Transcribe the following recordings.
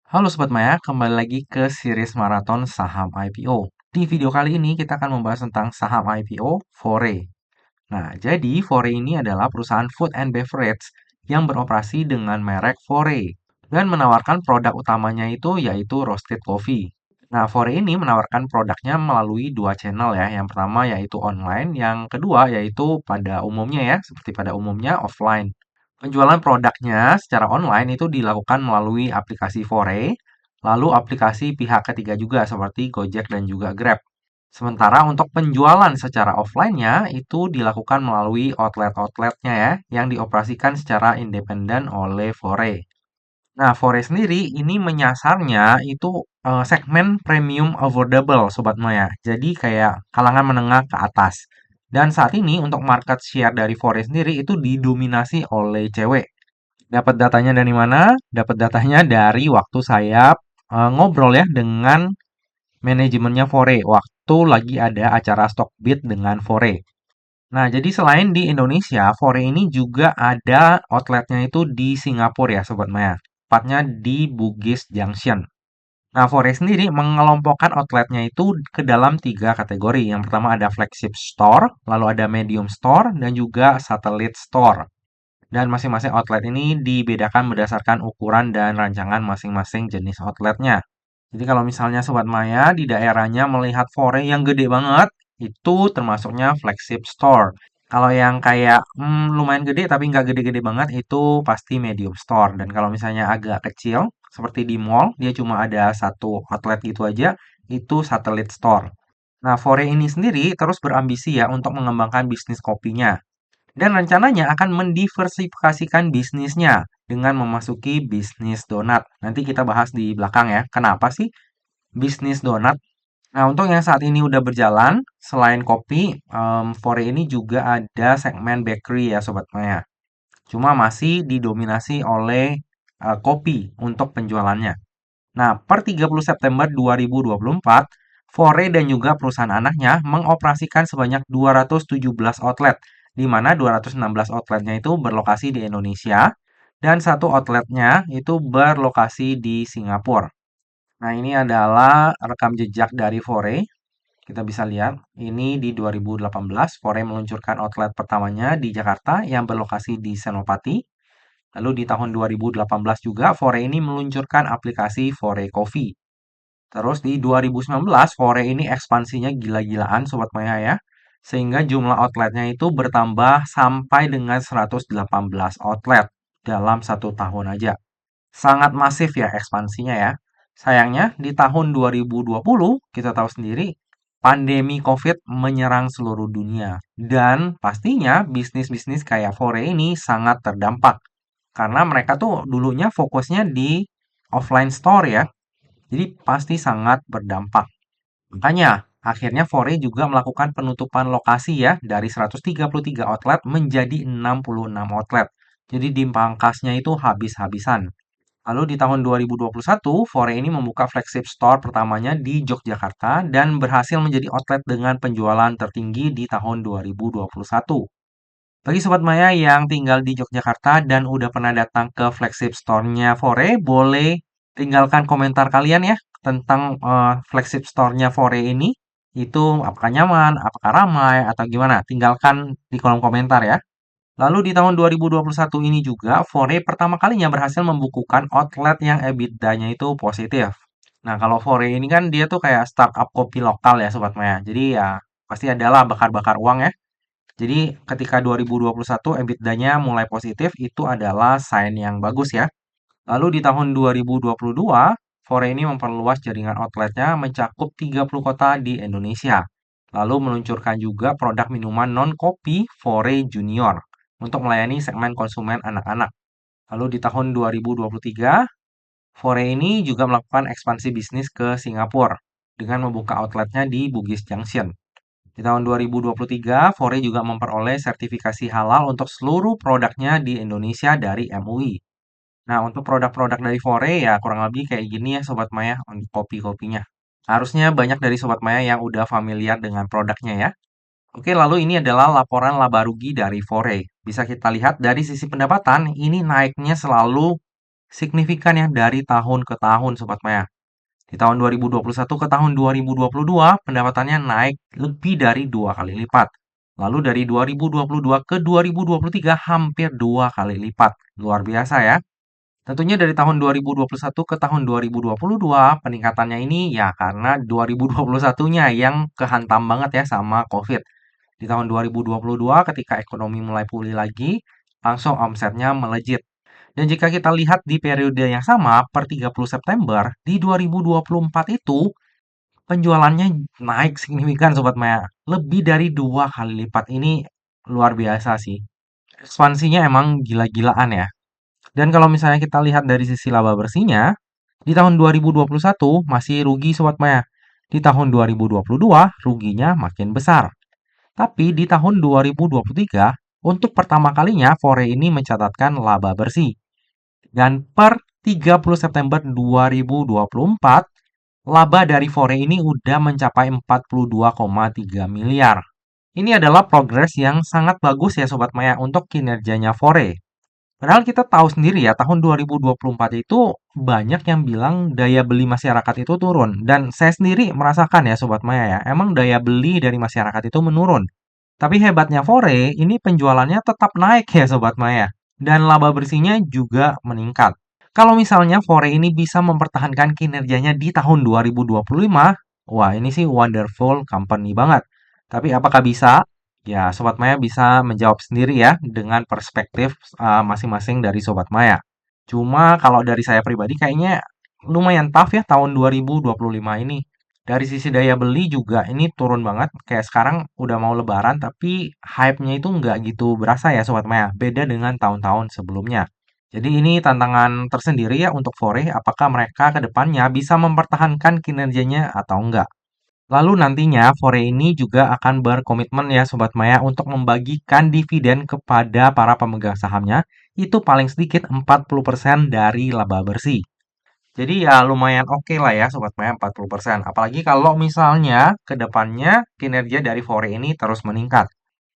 Halo Sobat Maya, kembali lagi ke series maraton saham IPO. Di video kali ini kita akan membahas tentang saham IPO Fore. Nah, jadi Fore ini adalah perusahaan food and beverage yang beroperasi dengan merek Fore dan menawarkan produk utamanya itu yaitu roasted coffee. Nah, Fore ini menawarkan produknya melalui dua channel ya. Yang pertama yaitu online, yang kedua yaitu pada umumnya ya, seperti pada umumnya offline. Penjualan produknya secara online itu dilakukan melalui aplikasi Fore, lalu aplikasi pihak ketiga juga seperti Gojek dan juga Grab. Sementara untuk penjualan secara offline-nya itu dilakukan melalui outlet-outletnya ya, yang dioperasikan secara independen oleh Fore. Nah, Fore sendiri ini menyasarnya itu segmen premium affordable, Sobat Maya. Jadi kayak kalangan menengah ke atas. Dan saat ini untuk market share dari Fore sendiri itu didominasi oleh cewek. Dapat datanya dari mana? Dapat datanya dari waktu saya ngobrol ya dengan manajemennya Fore waktu lagi ada acara stock bid dengan Fore. Nah, jadi selain di Indonesia, Fore ini juga ada outletnya itu di Singapura ya, Sobat Maya. Tepatnya di Bugis Junction. Nah, Fore sendiri mengelompokkan outletnya itu ke dalam tiga kategori. Yang pertama ada flagship store, lalu ada medium store, dan juga satellite store. Dan masing-masing outlet ini dibedakan berdasarkan ukuran dan rancangan masing-masing jenis outletnya. Jadi kalau misalnya Sobat Maya di daerahnya melihat Fore yang gede banget, itu termasuknya flagship store. Kalau yang kayak lumayan gede tapi nggak gede-gede banget, itu pasti medium store. Dan kalau misalnya agak kecil, seperti di mall, dia cuma ada satu outlet gitu aja, itu satellite store. Nah, Fore ini sendiri terus berambisi ya untuk mengembangkan bisnis kopinya. Dan rencananya akan mendiversifikasikan bisnisnya dengan memasuki bisnis donat. Nanti kita bahas di belakang ya, kenapa sih bisnis donat. Nah, untuk yang saat ini udah berjalan, selain kopi, Fore ini juga ada segmen bakery ya Sobat Maya. Cuma masih didominasi oleh kopi untuk penjualannya. Nah, per 30 September 2024, Fore dan juga perusahaan anaknya mengoperasikan sebanyak 217 outlet, di mana 216 outletnya itu berlokasi di Indonesia dan satu outletnya itu berlokasi di Singapura. Nah, ini adalah rekam jejak dari Fore. Kita bisa lihat, ini di 2018, Fore meluncurkan outlet pertamanya di Jakarta yang berlokasi di Senopati. Lalu di tahun 2018 juga, Fore ini meluncurkan aplikasi Fore Coffee. Terus di 2019, Fore ini ekspansinya gila-gilaan, Sobat Maya ya. Sehingga jumlah outletnya itu bertambah sampai dengan 118 outlet dalam satu tahun aja. Sangat masif ya ekspansinya ya. Sayangnya di tahun 2020 kita tahu sendiri pandemi COVID menyerang seluruh dunia dan pastinya bisnis-bisnis kayak Fore ini sangat terdampak karena mereka tuh dulunya fokusnya di offline store ya. Jadi pasti sangat berdampak. Makanya akhirnya Fore juga melakukan penutupan lokasi ya dari 133 outlet menjadi 66 outlet. Jadi dipangkasnya itu habis-habisan. Lalu di tahun 2021, Fore ini membuka flagship store pertamanya di Yogyakarta dan berhasil menjadi outlet dengan penjualan tertinggi di tahun 2021. Bagi Sobat Maya yang tinggal di Yogyakarta dan udah pernah datang ke flagship store-nya Fore, boleh tinggalkan komentar kalian ya tentang flagship store-nya Fore ini. Itu apakah nyaman, apakah ramai, atau gimana? Tinggalkan di kolom komentar ya. Lalu di tahun 2021 ini juga, Fore pertama kalinya berhasil membukukan outlet yang EBITDA-nya itu positif. Nah, kalau Fore ini kan dia tuh kayak startup kopi lokal ya, Sobat Maya. Jadi ya pasti adalah bakar-bakar uang ya. Jadi ketika 2021 EBITDA-nya mulai positif, itu adalah sign yang bagus ya. Lalu di tahun 2022, Fore ini memperluas jaringan outletnya mencakup 30 kota di Indonesia. Lalu meluncurkan juga produk minuman non-kopi Fore Junior untuk melayani segmen konsumen anak-anak. Lalu di tahun 2023, Fore ini juga melakukan ekspansi bisnis ke Singapura dengan membuka outletnya di Bugis Junction. Di tahun 2023, Fore juga memperoleh sertifikasi halal untuk seluruh produknya di Indonesia dari MUI. Nah, untuk produk-produk dari Fore ya kurang lebih kayak gini ya Sobat Maya untuk kopi-kopinya. Harusnya banyak dari Sobat Maya yang udah familiar dengan produknya ya. Oke, lalu ini adalah laporan laba rugi dari Fore. Bisa kita lihat dari sisi pendapatan, ini naiknya selalu signifikan ya dari tahun ke tahun Sobat Maya. Di tahun 2021 ke tahun 2022, pendapatannya naik lebih dari 2 kali lipat. Lalu dari 2022 ke 2023 hampir 2 kali lipat. Luar biasa ya. Tentunya dari tahun 2021 ke tahun 2022 peningkatannya ini ya karena 2021-nya yang kehantam banget ya sama COVID. Di tahun 2022 ketika ekonomi mulai pulih lagi, langsung omsetnya melejit. Dan jika kita lihat di periode yang sama, per 30 September di 2024 itu, penjualannya naik signifikan Sobat Maya. Lebih dari 2 kali lipat ini luar biasa sih. Ekspansinya emang gila-gilaan ya. Dan kalau misalnya kita lihat dari sisi laba bersihnya, di tahun 2021 masih rugi Sobat Maya. Di tahun 2022 ruginya makin besar. Tapi di tahun 2023, untuk pertama kalinya Fore ini mencatatkan laba bersih. Dan per 30 September 2024, laba dari Fore ini udah mencapai 42,3 miliar. Ini adalah progres yang sangat bagus ya Sobat Maya untuk kinerjanya Fore. Padahal kita tahu sendiri ya, tahun 2024 itu banyak yang bilang daya beli masyarakat itu turun. Dan saya sendiri merasakan ya Sobat Maya ya, emang daya beli dari masyarakat itu menurun. Tapi hebatnya Fore, ini penjualannya tetap naik ya Sobat Maya. Dan laba bersihnya juga meningkat. Kalau misalnya Fore ini bisa mempertahankan kinerjanya di tahun 2025, wah ini sih wonderful company banget. Tapi apakah bisa? Ya, Sobat Maya bisa menjawab sendiri ya dengan perspektif masing-masing dari Sobat Maya. Cuma kalau dari saya pribadi kayaknya lumayan tough ya tahun 2025 ini. Dari sisi daya beli juga ini turun banget. Kayak sekarang udah mau lebaran tapi hype-nya itu nggak gitu berasa ya Sobat Maya. Beda dengan tahun-tahun sebelumnya. Jadi ini tantangan tersendiri ya untuk Fore, apakah mereka ke depannya bisa mempertahankan kinerjanya atau enggak. Lalu nantinya Fore ini juga akan berkomitmen ya Sobat Maya untuk membagikan dividen kepada para pemegang sahamnya itu paling sedikit 40% dari laba bersih. Jadi ya lumayan oke lah ya Sobat Maya 40%. Apalagi kalau misalnya ke depannya kinerja dari Fore ini terus meningkat.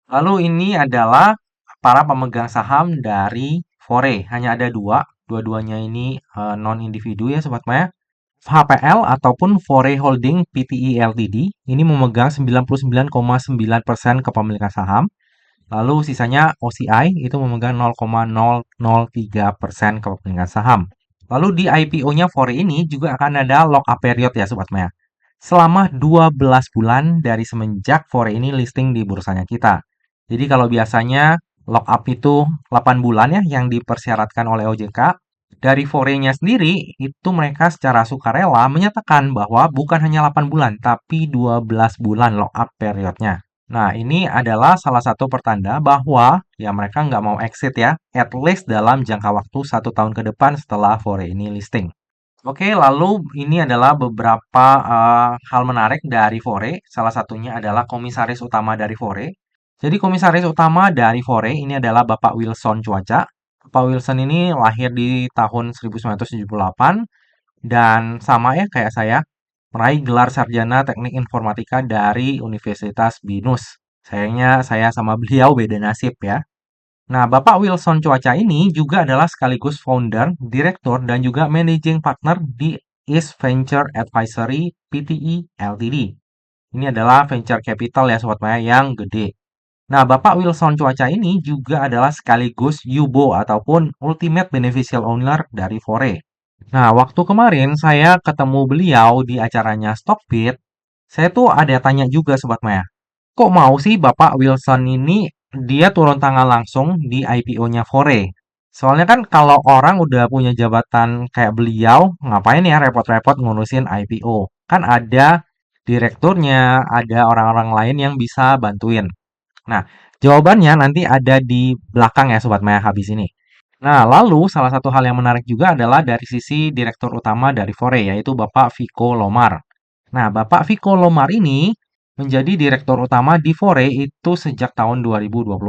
Lalu ini adalah para pemegang saham dari Fore. Hanya ada dua. Dua-duanya ini non-individu ya Sobat Maya. HPL ataupun Fore Holding Pte Ltd ini memegang 99,9% kepemilikan saham. Lalu sisanya OCI itu memegang 0,003% kepemilikan saham. Lalu di IPO-nya Fore ini juga akan ada lock-up period ya Sobat Maya. Selama 12 bulan dari semenjak Fore ini listing di bursanya kita. Jadi kalau biasanya lock-up itu 8 bulan ya yang dipersyaratkan oleh OJK, dari Fore-nya sendiri itu mereka secara sukarela menyatakan bahwa bukan hanya 8 bulan tapi 12 bulan lock-up periodnya. Nah, ini adalah salah satu pertanda bahwa ya mereka nggak mau exit ya, at least dalam jangka waktu 1 tahun ke depan setelah Fore ini listing. Oke, lalu ini adalah beberapa hal menarik dari Fore. Salah satunya adalah komisaris utama dari Fore. Jadi komisaris utama dari Fore ini adalah Bapak Wilson Cuaca. Bapak Wilson ini lahir di tahun 1978 dan sama ya kayak saya, meraih gelar sarjana teknik informatika dari Universitas BINUS. Sayangnya saya sama beliau beda nasib ya. Nah, Bapak Wilson Cuaca ini juga adalah sekaligus founder, direktur, dan juga managing partner di East Venture Advisory Pte Ltd. Ini adalah venture capital ya Sobat Maya yang gede. Nah, Bapak Wilson Cuaca ini juga adalah sekaligus UBO ataupun Ultimate Beneficial Owner dari Fore. Nah, waktu kemarin saya ketemu beliau di acaranya Stockbit, saya tuh ada tanya juga Sobat Maya, kok mau sih Bapak Wilson ini dia turun tangan langsung di IPO-nya Fore? Soalnya kan kalau orang udah punya jabatan kayak beliau, ngapain ya repot-repot ngurusin IPO? Kan ada direkturnya, ada orang-orang lain yang bisa bantuin. Nah, jawabannya nanti ada di belakang ya Sobat Maya habis ini. Nah, lalu salah satu hal yang menarik juga adalah dari sisi direktur utama dari Fore, yaitu Bapak Viko Lomar. Nah, Bapak Viko Lomar ini menjadi direktur utama di Fore itu sejak tahun 2024.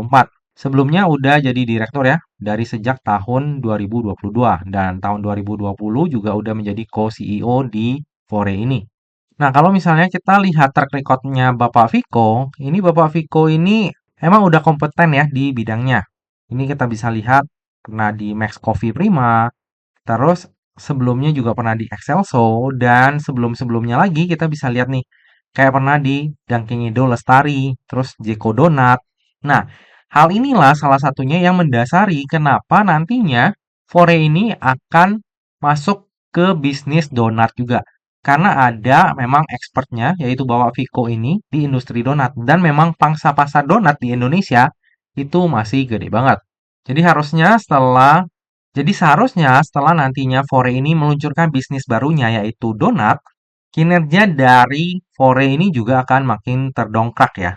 Sebelumnya udah jadi direktur ya, dari sejak tahun 2022. Dan tahun 2020 juga udah menjadi co-CEO di Fore ini. Nah, kalau misalnya kita lihat track record-nya Bapak Viko, ini Bapak Viko ini emang udah kompeten ya di bidangnya. Ini kita bisa lihat pernah di Max Coffee Prima, Terus sebelumnya juga pernah di Excelso dan sebelum-sebelumnya lagi kita bisa lihat nih kayak pernah di Dunkin' Lestari, terus Jeko Donat. Nah, hal inilah salah satunya yang mendasari kenapa nantinya Fore ini akan masuk ke bisnis donat juga. Karena ada memang expertnya yaitu Bapak Viko ini di industri donat dan memang pangsa pasar donat di Indonesia itu masih gede banget. Jadi seharusnya setelah nantinya Fore ini meluncurkan bisnis barunya yaitu donat, kinerja dari Fore ini juga akan makin terdongkrak ya.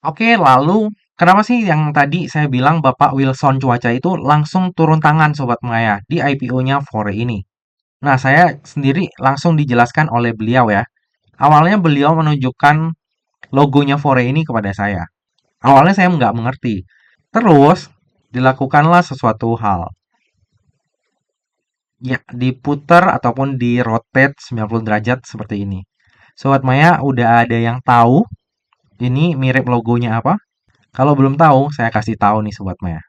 Oke, lalu kenapa sih yang tadi saya bilang Bapak Wilson Cuaca itu langsung turun tangan Sobat Maya di IPO-nya Fore ini? Nah, saya sendiri langsung dijelaskan oleh beliau ya. Awalnya beliau menunjukkan logonya Fore ini kepada saya. Awalnya saya nggak mengerti. Terus, dilakukanlah sesuatu hal. Ya, diputar ataupun di rotate 90 derajat seperti ini. Sobat Maya udah ada yang tahu ini mirip logonya apa? Kalau belum tahu, saya kasih tahu nih Sobat Maya.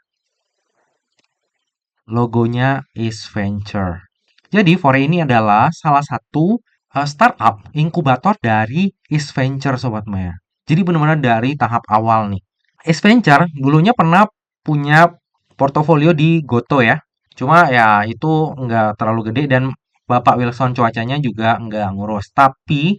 Logonya is Venture. Jadi, Fore ini adalah salah satu startup inkubator dari is Venture Sobat Maya. Jadi benar-benar dari tahap awal nih. Is Venture dulunya pernah punya portofolio di Goto ya. Cuma ya itu nggak terlalu gede dan Bapak Wilson Cuacanya juga nggak ngurus. Tapi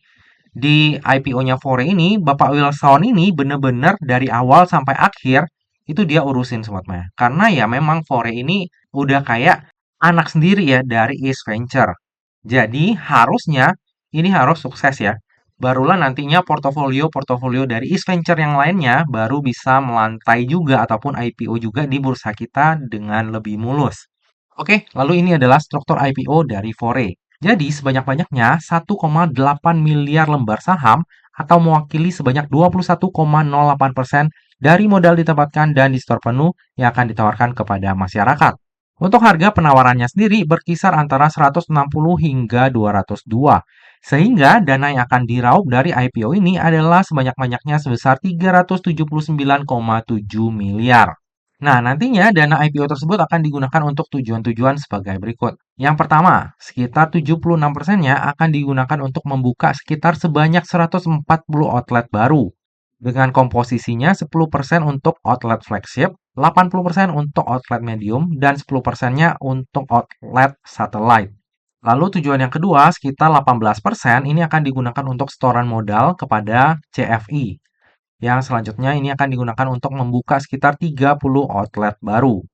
di IPO-nya Fore ini, Bapak Wilson ini bener-bener dari awal sampai akhir itu dia urusin Sobat Maya. Karena ya memang Fore ini udah kayak anak sendiri ya dari East Venture. Jadi harusnya ini harus sukses ya. Barulah nantinya portofolio-portofolio dari East Venture yang lainnya baru bisa melantai juga ataupun IPO juga di bursa kita dengan lebih mulus. Oke, lalu ini adalah struktur IPO dari Fore. Jadi sebanyak-banyaknya 1,8 miliar lembar saham atau mewakili sebanyak 21,08% dari modal ditempatkan dan di store penuh yang akan ditawarkan kepada masyarakat. Untuk harga penawarannya sendiri berkisar antara 160 hingga 202, sehingga dana yang akan diraup dari IPO ini adalah sebanyak-banyaknya sebesar 379,7 miliar. Nah, nantinya dana IPO tersebut akan digunakan untuk tujuan-tujuan sebagai berikut. Yang pertama, sekitar 76%-nya akan digunakan untuk membuka sekitar sebanyak 140 outlet baru. Dengan komposisinya 10% untuk outlet flagship, 80% untuk outlet medium, dan 10%-nya untuk outlet satellite. Lalu tujuan yang kedua, sekitar 18% ini akan digunakan untuk setoran modal kepada CFI. Yang selanjutnya ini akan digunakan untuk membuka sekitar 30 outlet baru.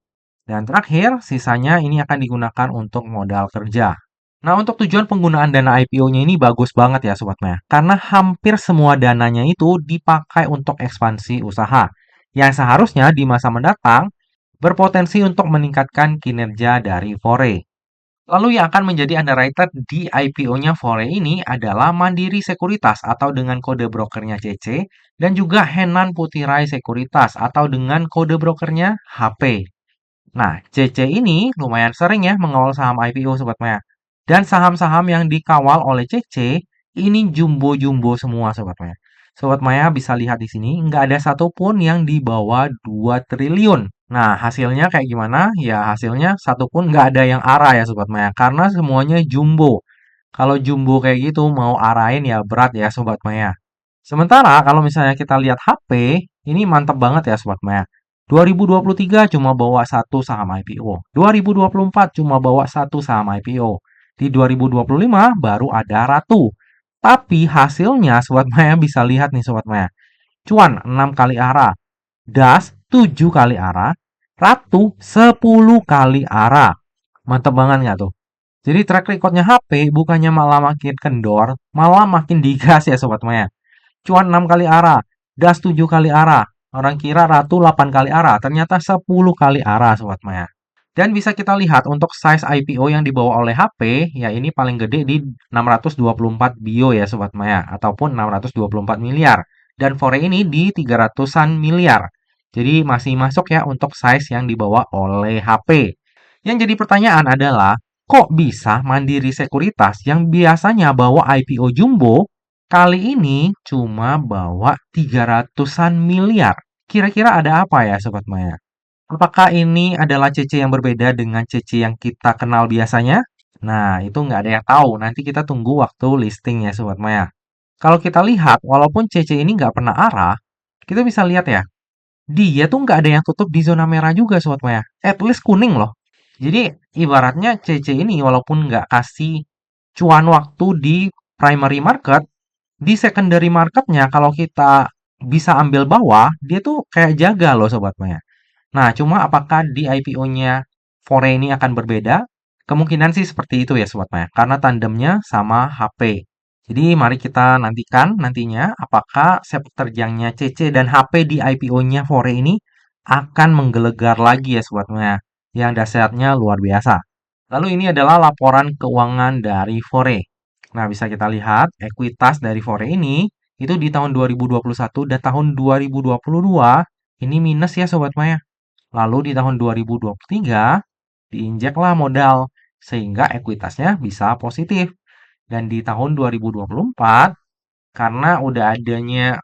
Dan terakhir, sisanya ini akan digunakan untuk modal kerja. Nah, untuk tujuan penggunaan dana IPO-nya ini bagus banget ya Sobat Maya. Karena hampir semua dananya itu dipakai untuk ekspansi usaha. Yang seharusnya di masa mendatang berpotensi untuk meningkatkan kinerja dari Fore. Lalu yang akan menjadi underwriter di IPO-nya Fore ini adalah Mandiri Sekuritas atau dengan kode brokernya CC dan juga Henan Putirai Sekuritas atau dengan kode brokernya HP. Nah, CC ini lumayan sering ya mengawal saham IPO Sobat Maya. Dan saham-saham yang dikawal oleh CC ini jumbo-jumbo semua Sobat Maya. Sobat Maya bisa lihat di sini nggak ada satupun yang di bawah 2 triliun. Nah, hasilnya kayak gimana? Ya, hasilnya satupun nggak ada yang arah ya Sobat Maya. Karena semuanya jumbo. Kalau jumbo kayak gitu mau arahin ya berat ya Sobat Maya. Sementara kalau misalnya kita lihat HP, ini mantap banget ya Sobat Maya. 2023 cuma bawa satu saham IPO. 2024 cuma bawa satu saham IPO. Di 2025 baru ada Ratu. Tapi hasilnya Sobat Maya bisa lihat nih Sobat Maya. Cuan 6 kali arah. Das 7 kali arah. Ratu 10 kali arah. Mantap banget nggak tuh? Jadi track recordnya HP bukannya malah makin kendor, malah makin digas ya Sobat Maya. Cuan 6 kali arah, das 7 kali arah. Orang kira Ratu 8 kali arah, ternyata 10 kali arah Sobat Maya. Dan bisa kita lihat untuk size IPO yang dibawa oleh HP, ya ini paling gede di 624 bio ya Sobat Maya, ataupun 624 miliar. Dan Fore ini di 300-an miliar. Jadi masih masuk ya untuk size yang dibawa oleh HP. Yang jadi pertanyaan adalah, kok bisa Mandiri Sekuritas yang biasanya bawa IPO jumbo, kali ini cuma bawa 300-an miliar? Kira-kira ada apa ya Sobat Maya? Apakah ini adalah CC yang berbeda dengan CC yang kita kenal biasanya? Nah, itu nggak ada yang tahu. Nanti kita tunggu waktu listing ya, Sobat Maya. Kalau kita lihat, walaupun CC ini nggak pernah arah, kita bisa lihat ya, dia tuh nggak ada yang tutup di zona merah juga, Sobat Maya. At least kuning loh. Jadi, ibaratnya CC ini walaupun nggak kasih cuan waktu di primary market, di secondary marketnya kalau kita bisa ambil bawah, dia tuh kayak jaga loh Sobat Maya. Nah, cuma apakah di IPO-nya Fore ini akan berbeda? Kemungkinan sih seperti itu ya Sobat Maya, karena tandemnya sama HP. Jadi mari kita nantikan nantinya apakah sepak terjangnya CC dan HP di IPO-nya Fore ini akan menggelegar lagi ya Sobat Maya, yang dahsyatnya luar biasa. Lalu ini adalah laporan keuangan dari Fore. Nah, bisa kita lihat ekuitas dari Fore ini itu di tahun 2021 dan tahun 2022 ini minus ya Sobat Maya. Lalu di tahun 2023 diinjeklah modal sehingga ekuitasnya bisa positif. Dan di tahun 2024 karena udah adanya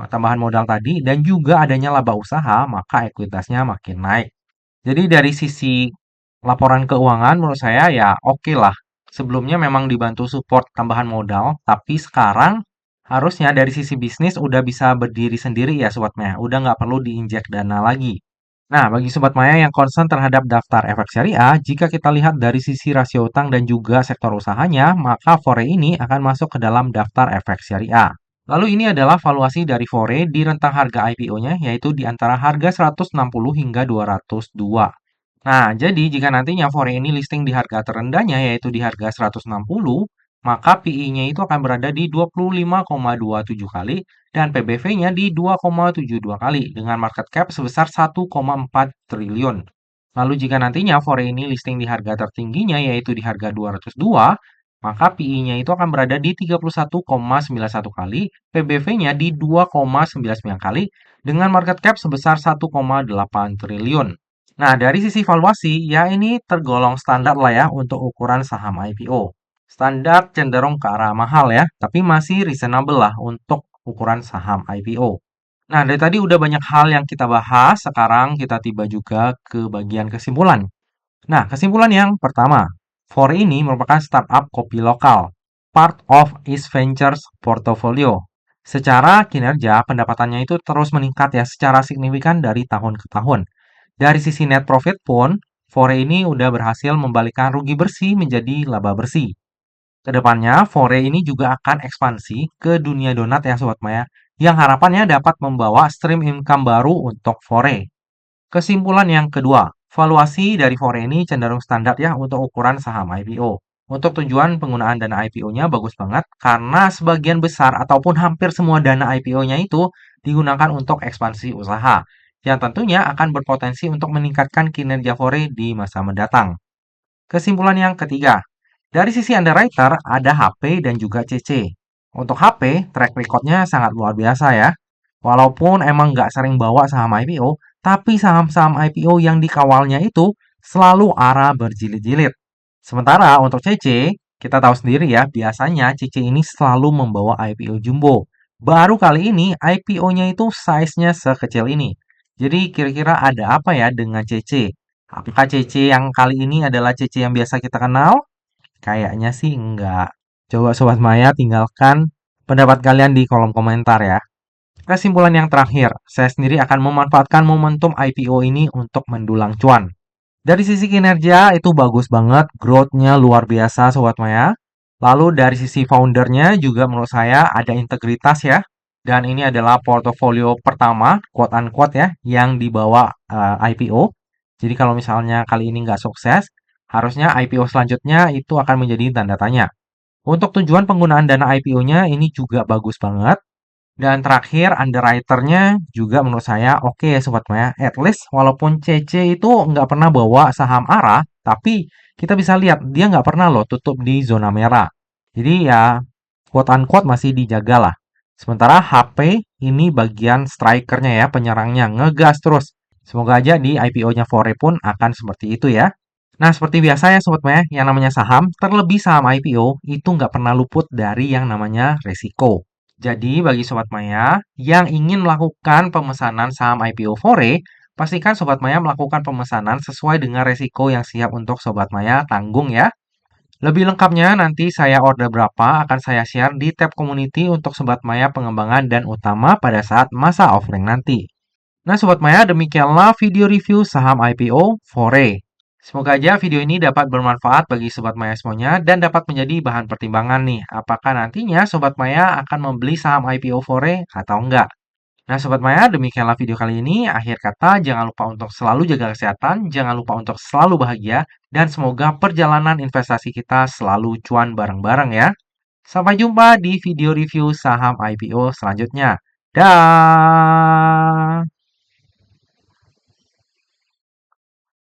tambahan modal tadi dan juga adanya laba usaha, maka ekuitasnya makin naik. Jadi dari sisi laporan keuangan menurut saya ya oke lah. Sebelumnya memang dibantu support tambahan modal, tapi sekarang harusnya dari sisi bisnis udah bisa berdiri sendiri ya Sobat Maya. Udah nggak perlu diinjek dana lagi. Nah, bagi Sobat Maya yang concern terhadap daftar efek syariah, jika kita lihat dari sisi rasio utang dan juga sektor usahanya, maka Fore ini akan masuk ke dalam daftar efek syariah. Lalu ini adalah valuasi dari Fore di rentang harga IPO-nya, yaitu di antara harga 160 hingga 202. Nah, jadi jika nantinya Fore ini listing di harga terendahnya, yaitu di harga 160, maka PI-nya itu akan berada di 25,27 kali dan PBV-nya di 2,72 kali dengan market cap sebesar 1,4 triliun. Lalu jika nantinya Fore ini listing di harga tertingginya yaitu di harga 202, maka PI-nya itu akan berada di 31,91 kali, PBV-nya di 2,99 kali dengan market cap sebesar 1,8 triliun. Nah, dari sisi valuasi, ya ini tergolong standar lah ya untuk ukuran saham IPO. Standar cenderung ke arah mahal ya, tapi masih reasonable lah untuk ukuran saham IPO. Nah, dari tadi udah banyak hal yang kita bahas, sekarang kita tiba juga ke bagian kesimpulan. Nah, kesimpulan yang pertama, Fore ini merupakan startup kopi lokal, part of East Ventures portfolio. Secara kinerja, pendapatannya itu terus meningkat ya secara signifikan dari tahun ke tahun. Dari sisi net profit pun, Fore ini udah berhasil membalikkan rugi bersih menjadi laba bersih. Kedepannya, Fore ini juga akan ekspansi ke dunia donat ya Sobat Maya, yang harapannya dapat membawa stream income baru untuk Fore. Kesimpulan yang kedua, valuasi dari Fore ini cenderung standar ya untuk ukuran saham IPO. Untuk tujuan penggunaan dana IPO-nya bagus banget karena sebagian besar ataupun hampir semua dana IPO-nya itu digunakan untuk ekspansi usaha yang tentunya akan berpotensi untuk meningkatkan kinerja Fore di masa mendatang. Kesimpulan yang ketiga, dari sisi underwriter ada HP dan juga CC. Untuk HP, track record-nya sangat luar biasa ya. Walaupun emang nggak sering bawa saham IPO, tapi saham-saham IPO yang dikawalnya itu selalu arah berjilid-jilid. Sementara untuk CC, kita tahu sendiri ya, biasanya CC ini selalu membawa IPO jumbo. Baru kali ini IPO-nya itu size-nya sekecil ini. Jadi kira-kira ada apa ya dengan CC? Apakah CC yang kali ini adalah CC yang biasa kita kenal? Kayaknya sih enggak. Coba Sobat Maya tinggalkan pendapat kalian di kolom komentar ya. Kesimpulan yang terakhir, saya sendiri akan memanfaatkan momentum IPO ini untuk mendulang cuan. Dari sisi kinerja itu bagus banget, growth-nya luar biasa Sobat Maya. Lalu dari sisi foundernya juga menurut saya ada integritas ya. Dan ini adalah portofolio pertama, quote unquote ya, yang dibawa IPO. Jadi kalau misalnya kali ini nggak sukses, harusnya IPO selanjutnya itu akan menjadi tanda tanya. Untuk tujuan penggunaan dana IPO-nya ini juga bagus banget. Dan terakhir, underwriter-nya juga menurut saya oke ya Sobat Maya. At least walaupun CC itu nggak pernah bawa saham arah, tapi kita bisa lihat dia nggak pernah loh tutup di zona merah. Jadi ya quote unquote masih dijaga lah. Sementara HP ini bagian strikernya ya, penyerangnya ngegas terus. Semoga aja di IPO-nya Fore pun akan seperti itu ya. Nah, seperti biasa ya Sobat Maya, yang namanya saham, terlebih saham IPO, itu nggak pernah luput dari yang namanya resiko. Jadi, bagi Sobat Maya yang ingin melakukan pemesanan saham IPO Fore, Pastikan Sobat Maya melakukan pemesanan sesuai dengan resiko yang siap untuk Sobat Maya tanggung ya. Lebih lengkapnya nanti saya order berapa akan saya share di tab community untuk Sobat Maya pengembangan dan utama pada saat masa offering nanti. Nah Sobat Maya, demikianlah video review saham IPO Fore. Semoga aja video ini dapat bermanfaat bagi Sobat Maya semuanya dan dapat menjadi bahan pertimbangan nih. Apakah nantinya Sobat Maya akan membeli saham IPO Fore atau enggak? Nah Sobat Maya, demikianlah video kali ini. Akhir kata, jangan lupa untuk selalu jaga kesehatan, jangan lupa untuk selalu bahagia, dan semoga perjalanan investasi kita selalu cuan bareng-bareng ya. Sampai jumpa di video review saham IPO selanjutnya. Dah.